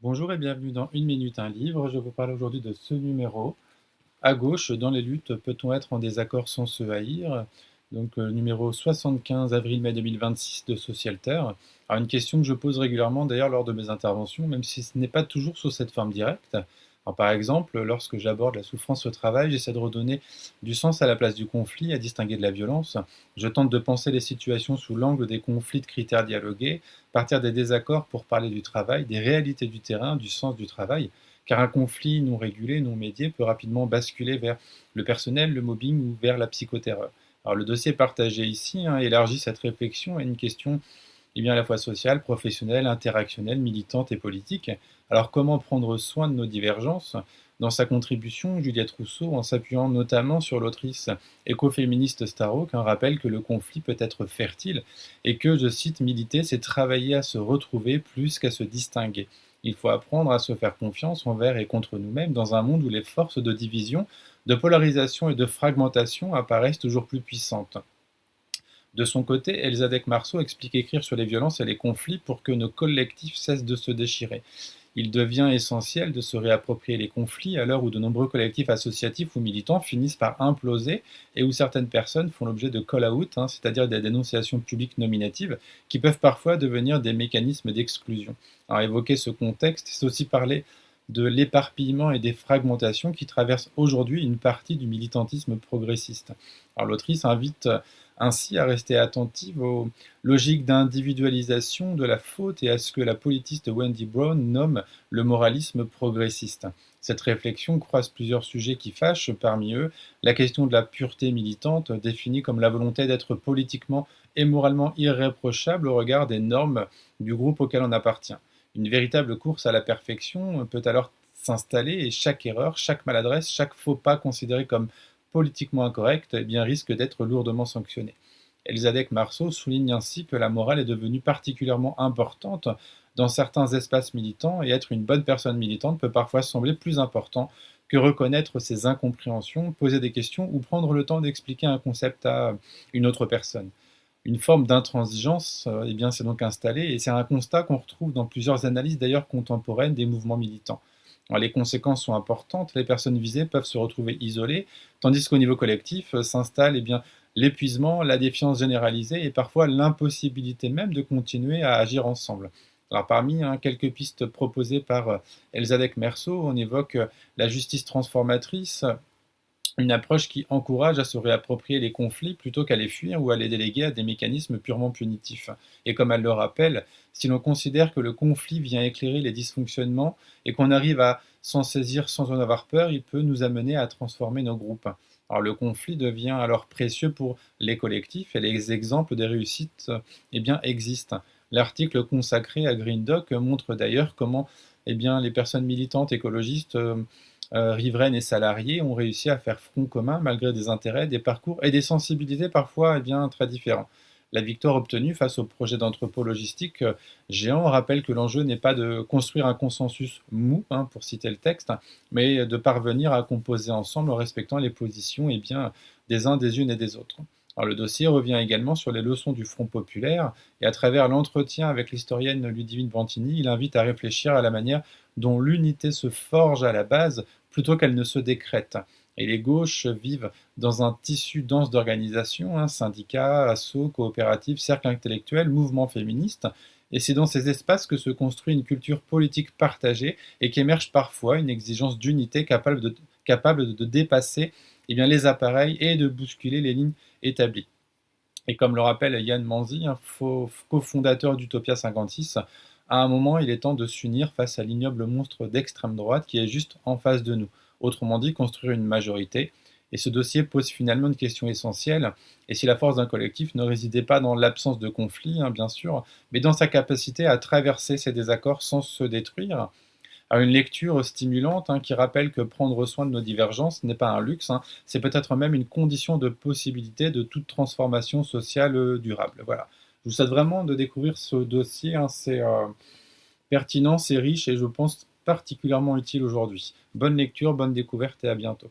Bonjour et bienvenue dans Une minute, un livre. Je vous parle aujourd'hui de ce numéro. À gauche, dans les luttes, peut-on être en désaccord sans se haïr? Donc, numéro 75, avril-mai 2026 de Socialter. Alors, une question que je pose régulièrement d'ailleurs lors de mes interventions, même si ce n'est pas toujours sous cette forme directe. Alors, par exemple, lorsque j'aborde la souffrance au travail, j'essaie de redonner du sens à la place du conflit, à distinguer de la violence. Je tente de penser les situations sous l'angle des conflits de critères dialogués, partir des désaccords pour parler du travail, des réalités du terrain, du sens du travail, car un conflit non régulé, non médié peut rapidement basculer vers le personnel, le mobbing ou vers la psychoterreur. Alors le dossier partagé ici élargit cette réflexion à une question à la fois sociale, professionnelle, interactionnelle, militante et politique. Alors comment prendre soin de nos divergences? Dans sa contribution, Juliette Rousseau, en s'appuyant notamment sur l'autrice écoféministe Starhawk, rappelle que le conflit peut être fertile et que, je cite, militer, c'est travailler à se retrouver plus qu'à se distinguer. Il faut apprendre à se faire confiance envers et contre nous-mêmes dans un monde où les forces de division, de polarisation et de fragmentation apparaissent toujours plus puissantes. De son côté, Elsadek Marceau explique écrire sur les violences et les conflits pour que nos collectifs cessent de se déchirer. Il devient essentiel de se réapproprier les conflits à l'heure où de nombreux collectifs associatifs ou militants finissent par imploser et où certaines personnes font l'objet de call-out, c'est-à-dire des dénonciations publiques nominatives, qui peuvent parfois devenir des mécanismes d'exclusion. Alors évoquer ce contexte, c'est aussi parler de l'éparpillement et des fragmentations qui traversent aujourd'hui une partie du militantisme progressiste. Alors l'autrice invite ainsi à rester attentive aux logiques d'individualisation de la faute et à ce que la politiste Wendy Brown nomme le moralisme progressiste. Cette réflexion croise plusieurs sujets qui fâchent, parmi eux la question de la pureté militante, définie comme la volonté d'être politiquement et moralement irréprochable au regard des normes du groupe auquel on appartient. Une véritable course à la perfection peut alors s'installer et chaque erreur, chaque maladresse, chaque faux pas considéré comme politiquement incorrect risque d'être lourdement sanctionné. Elsadek Marceau souligne ainsi que la morale est devenue particulièrement importante dans certains espaces militants et être une bonne personne militante peut parfois sembler plus important que reconnaître ses incompréhensions, poser des questions ou prendre le temps d'expliquer un concept à une autre personne. Une forme d'intransigeance s'est donc installée et c'est un constat qu'on retrouve dans plusieurs analyses d'ailleurs contemporaines des mouvements militants. Alors, les conséquences sont importantes, les personnes visées peuvent se retrouver isolées, tandis qu'au niveau collectif s'installe l'épuisement, la défiance généralisée et parfois l'impossibilité même de continuer à agir ensemble. Alors parmi quelques pistes proposées par Elsadek Merceau, on évoque la justice transformatrice, une approche qui encourage à se réapproprier les conflits plutôt qu'à les fuir ou à les déléguer à des mécanismes purement punitifs. Et comme elle le rappelle, si l'on considère que le conflit vient éclairer les dysfonctionnements et qu'on arrive à s'en saisir sans en avoir peur, il peut nous amener à transformer nos groupes. Alors le conflit devient alors précieux pour les collectifs et les exemples des réussites existent. L'article consacré à Green Doc montre d'ailleurs comment les personnes militantes écologistes riveraines et salariés ont réussi à faire front commun malgré des intérêts, des parcours et des sensibilités parfois très différents. La victoire obtenue face au projet d'entrepôt logistique géant rappelle que l'enjeu n'est pas de construire un consensus mou, pour citer le texte, mais de parvenir à composer ensemble en respectant les positions des uns, des unes et des autres. Alors, le dossier revient également sur les leçons du Front populaire et à travers l'entretien avec l'historienne Ludivine Vantini, il invite à réfléchir à la manière dont l'unité se forge à la base plutôt qu'elle ne se décrète. Et les gauches vivent dans un tissu dense d'organisations, syndicats, assos, coopératives, cercles intellectuels, mouvements féministes. Et c'est dans ces espaces que se construit une culture politique partagée et qu'émerge parfois une exigence d'unité capable de dépasser les appareils et de bousculer les lignes établies. Et comme le rappelle Yann Manzi, un cofondateur d'Utopia 56, à un moment, il est temps de s'unir face à l'ignoble monstre d'extrême droite qui est juste en face de nous. Autrement dit, construire une majorité. Et ce dossier pose finalement une question essentielle. Et si la force d'un collectif ne résidait pas dans l'absence de conflit, bien sûr, mais dans sa capacité à traverser ces désaccords sans se détruire, à une lecture stimulante qui rappelle que prendre soin de nos divergences n'est pas un luxe, c'est peut-être même une condition de possibilité de toute transformation sociale durable. Voilà. Je vous souhaite vraiment de découvrir ce dossier, c'est pertinent, c'est riche et je pense particulièrement utile aujourd'hui. Bonne lecture, bonne découverte et à bientôt.